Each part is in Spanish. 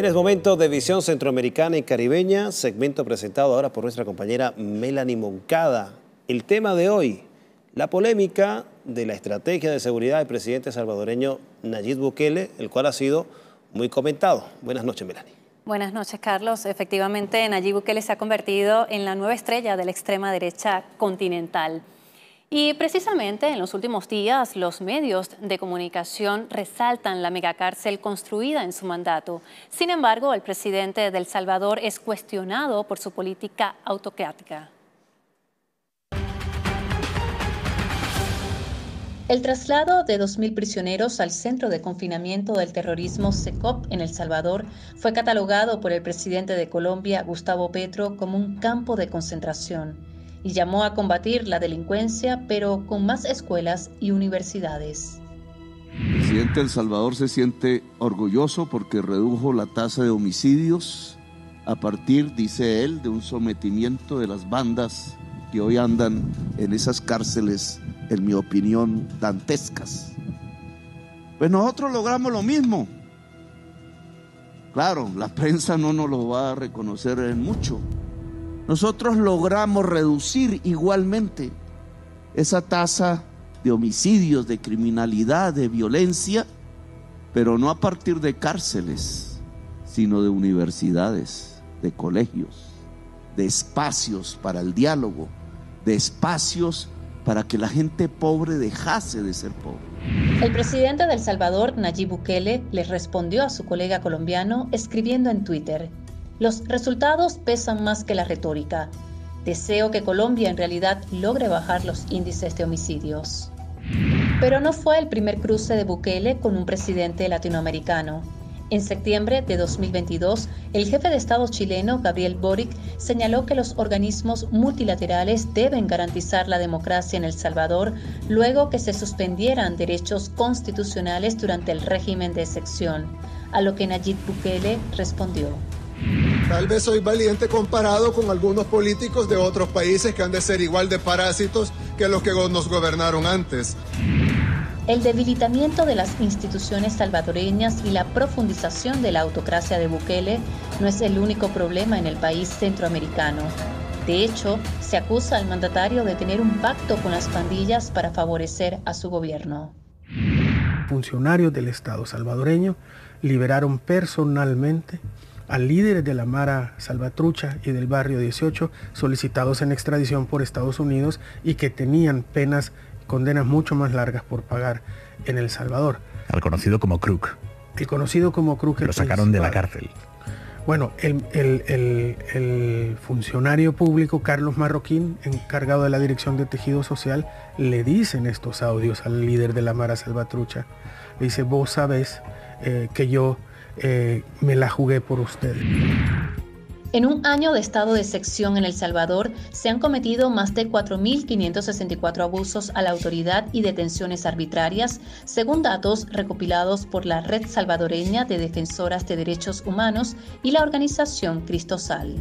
Bien, es momento de visión centroamericana y caribeña, segmento presentado ahora por nuestra compañera Melanie Moncada. El tema de hoy, la polémica de la estrategia de seguridad del presidente salvadoreño Nayib Bukele, el cual ha sido muy comentado. Buenas noches, Melanie. Buenas noches, Carlos. Efectivamente, Nayib Bukele se ha convertido en la nueva estrella de la extrema derecha continental. Y precisamente en los últimos días los medios de comunicación resaltan la megacárcel construida en su mandato. Sin embargo, el presidente de El Salvador es cuestionado por su política autocrática. El traslado de 2.000 prisioneros al Centro de Confinamiento del Terrorismo CECOP en El Salvador fue catalogado por el presidente de Colombia, Gustavo Petro, como un campo de concentración y llamó a combatir la delincuencia, pero con más escuelas y universidades. El presidente de El Salvador se siente orgulloso porque redujo la tasa de homicidios a partir, dice él, de un sometimiento de las bandas que hoy andan en esas cárceles, en mi opinión, dantescas. Pues nosotros logramos lo mismo. Claro, la prensa no nos lo va a reconocer en mucho. Nosotros logramos reducir igualmente esa tasa de homicidios, de criminalidad, de violencia, pero no a partir de cárceles, sino de universidades, de colegios, de espacios para el diálogo, de espacios para que la gente pobre dejase de ser pobre. El presidente de El Salvador, Nayib Bukele, le respondió a su colega colombiano escribiendo en Twitter: "Los resultados pesan más que la retórica. Deseo que Colombia en realidad logre bajar los índices de homicidios". Pero no fue el primer cruce de Bukele con un presidente latinoamericano. En septiembre de 2022, el jefe de Estado chileno, Gabriel Boric, señaló que los organismos multilaterales deben garantizar la democracia en El Salvador luego que se suspendieran derechos constitucionales durante el régimen de excepción, a lo que Nayib Bukele respondió: "Tal vez soy valiente comparado con algunos políticos de otros países que han de ser igual de parásitos que los que nos gobernaron antes". El debilitamiento de las instituciones salvadoreñas y la profundización de la autocracia de Bukele no es el único problema en el país centroamericano. De hecho, se acusa al mandatario de tener un pacto con las pandillas para favorecer a su gobierno. Funcionarios del Estado salvadoreño liberaron personalmente a líderes de la Mara Salvatrucha y del Barrio 18 solicitados en extradición por Estados Unidos y que tenían condenas mucho más largas por pagar en El Salvador. Al conocido como Crook. El conocido como Crook. Lo sacaron de la cárcel. Bueno, el funcionario público Carlos Marroquín, encargado de la Dirección de Tejido Social, le dicen estos audios al líder de la Mara Salvatrucha. Le dice: "Vos sabés que yo me la jugué por ustedes". En un año de estado de excepción en El Salvador, se han cometido más de 4.564 abusos a la autoridad y detenciones arbitrarias, según datos recopilados por la Red Salvadoreña de Defensoras de Derechos Humanos y la organización Cristosal.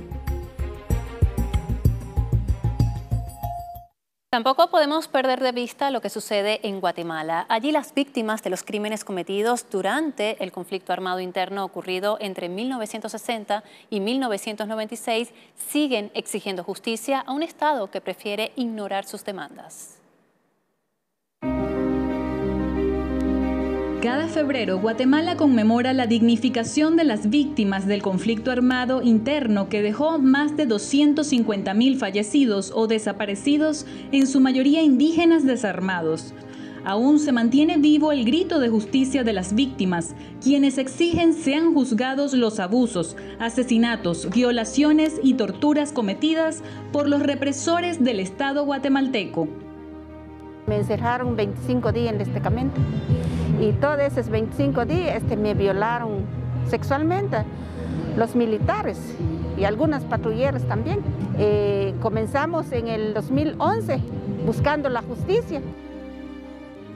Tampoco podemos perder de vista lo que sucede en Guatemala. Allí las víctimas de los crímenes cometidos durante el conflicto armado interno ocurrido entre 1960 y 1996 siguen exigiendo justicia a un Estado que prefiere ignorar sus demandas. Cada febrero, Guatemala conmemora la dignificación de las víctimas del conflicto armado interno que dejó más de 250.000 fallecidos o desaparecidos, en su mayoría indígenas desarmados. Aún se mantiene vivo el grito de justicia de las víctimas, quienes exigen sean juzgados los abusos, asesinatos, violaciones y torturas cometidas por los represores del Estado guatemalteco. Me encerraron 25 días en el destacamento. Y todos esos 25 días me violaron sexualmente los militares y algunas patrulleras también. Comenzamos en el 2011 buscando la justicia.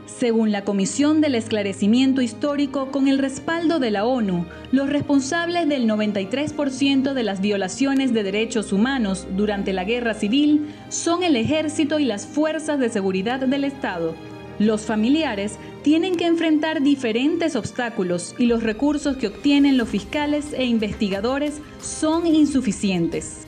Según la Comisión del Esclarecimiento Histórico, con el respaldo de la ONU, los responsables del 93% de las violaciones de derechos humanos durante la guerra civil son el Ejército y las fuerzas de seguridad del Estado. Los familiares tienen que enfrentar diferentes obstáculos y los recursos que obtienen los fiscales e investigadores son insuficientes.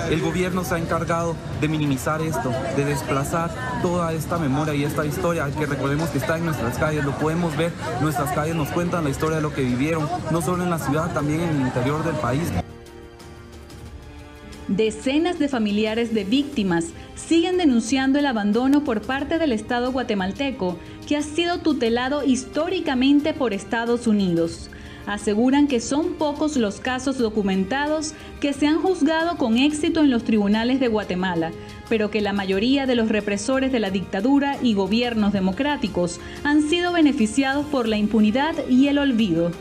El gobierno se ha encargado de minimizar esto, de desplazar toda esta memoria y esta historia que recordemos que está en nuestras calles, lo podemos ver, nuestras calles nos cuentan la historia de lo que vivieron, no solo en la ciudad, también en el interior del país. Decenas de familiares de víctimas siguen denunciando el abandono por parte del Estado guatemalteco, que ha sido tutelado históricamente por Estados Unidos. Aseguran que son pocos los casos documentados que se han juzgado con éxito en los tribunales de Guatemala, pero que la mayoría de los represores de la dictadura y gobiernos democráticos han sido beneficiados por la impunidad y el olvido.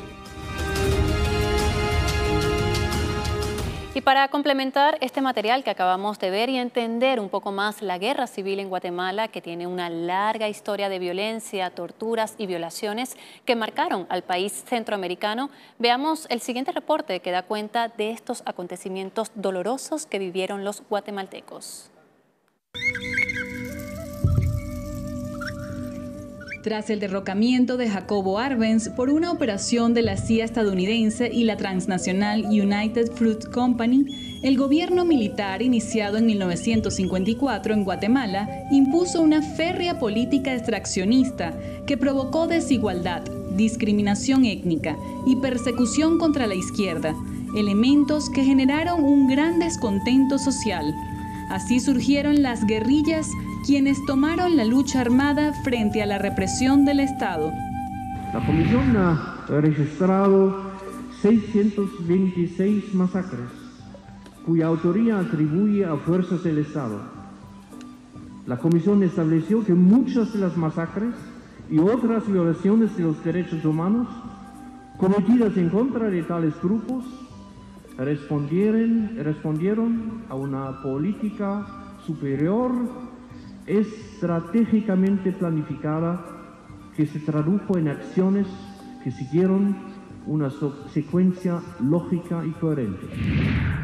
Y para complementar este material que acabamos de ver y entender un poco más la guerra civil en Guatemala, que tiene una larga historia de violencia, torturas y violaciones que marcaron al país centroamericano, veamos el siguiente reporte que da cuenta de estos acontecimientos dolorosos que vivieron los guatemaltecos. Tras el derrocamiento de Jacobo Arbenz por una operación de la CIA estadounidense y la transnacional United Fruit Company, el gobierno militar iniciado en 1954 en Guatemala impuso una férrea política extraccionista que provocó desigualdad, discriminación étnica y persecución contra la izquierda, elementos que generaron un gran descontento social. Así surgieron las guerrillas, quienes tomaron la lucha armada frente a la represión del Estado. La Comisión ha registrado 626 masacres, cuya autoría atribuye a fuerzas del Estado. La Comisión estableció que muchas de las masacres y otras violaciones de los derechos humanos cometidas en contra de tales grupos respondieron a una política superior estratégicamente planificada que se tradujo en acciones que siguieron una secuencia lógica y coherente.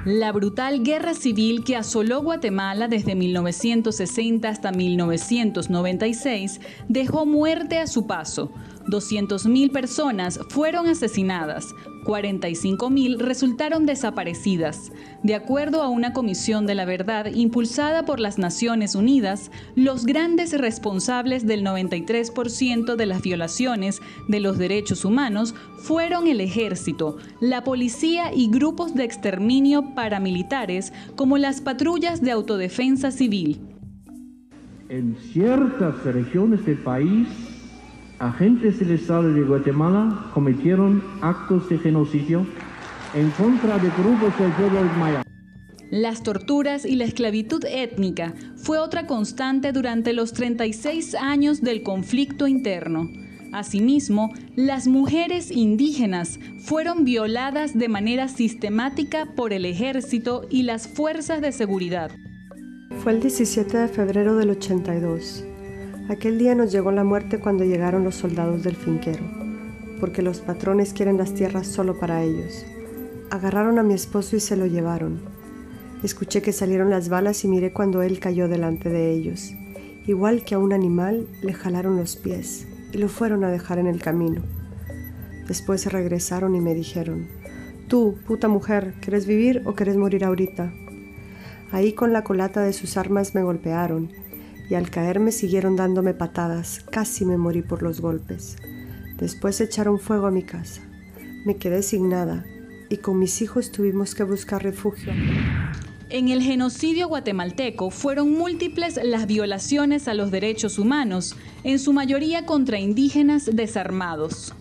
La brutal guerra civil que asoló Guatemala desde 1960 hasta 1996 dejó muerte a su paso. 200.000 personas fueron asesinadas, 45.000 resultaron desaparecidas. De acuerdo a una comisión de la verdad impulsada por las Naciones Unidas, los grandes responsables del 93% de las violaciones de los derechos humanos fueron el ejército, la policía y grupos de exterminio paramilitares como las patrullas de autodefensa civil. En ciertas regiones del país, agentes del Estado de Guatemala cometieron actos de genocidio en contra de grupos del pueblo maya. Las torturas y la esclavitud étnica fue otra constante durante los 36 años del conflicto interno. Asimismo, las mujeres indígenas fueron violadas de manera sistemática por el ejército y las fuerzas de seguridad. Fue el 17 de febrero del 82. Aquel día nos llegó la muerte cuando llegaron los soldados del finquero, porque los patrones quieren las tierras solo para ellos. Agarraron a mi esposo y se lo llevaron. Escuché que salieron las balas y miré cuando él cayó delante de ellos. Igual que a un animal, le jalaron los pies y lo fueron a dejar en el camino. Después se regresaron y me dijeron: «Tú, puta mujer, ¿quieres vivir o quieres morir ahorita?». Ahí con la culata de sus armas me golpearon, y al caerme siguieron dándome patadas, casi me morí por los golpes. Después echaron fuego a mi casa. Me quedé sin nada, y con mis hijos tuvimos que buscar refugio. En el genocidio guatemalteco fueron múltiples las violaciones a los derechos humanos, en su mayoría contra indígenas desarmados.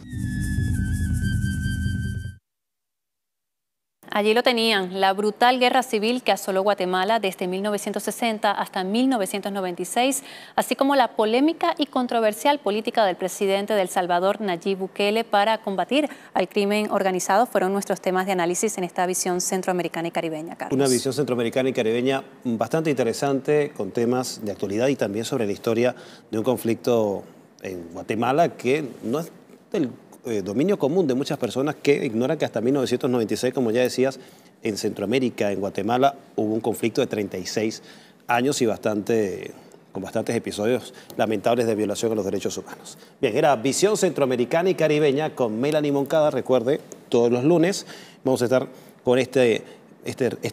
Allí lo tenían, la brutal guerra civil que asoló Guatemala desde 1960 hasta 1996, así como la polémica y controversial política del presidente de El Salvador, Nayib Bukele, para combatir al crimen organizado, fueron nuestros temas de análisis en esta visión centroamericana y caribeña, Carlos. Una visión centroamericana y caribeña bastante interesante, con temas de actualidad y también sobre la historia de un conflicto en Guatemala que no es del dominio común de muchas personas, que ignoran que hasta 1996, como ya decías, en Centroamérica, en Guatemala, hubo un conflicto de 36 años y bastante con bastantes episodios lamentables de violación a los derechos humanos. Bien, era Visión Centroamericana y Caribeña con Melanie Moncada. Recuerde, todos los lunes vamos a estar con este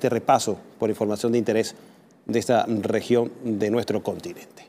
repaso por información de interés de esta región de nuestro continente.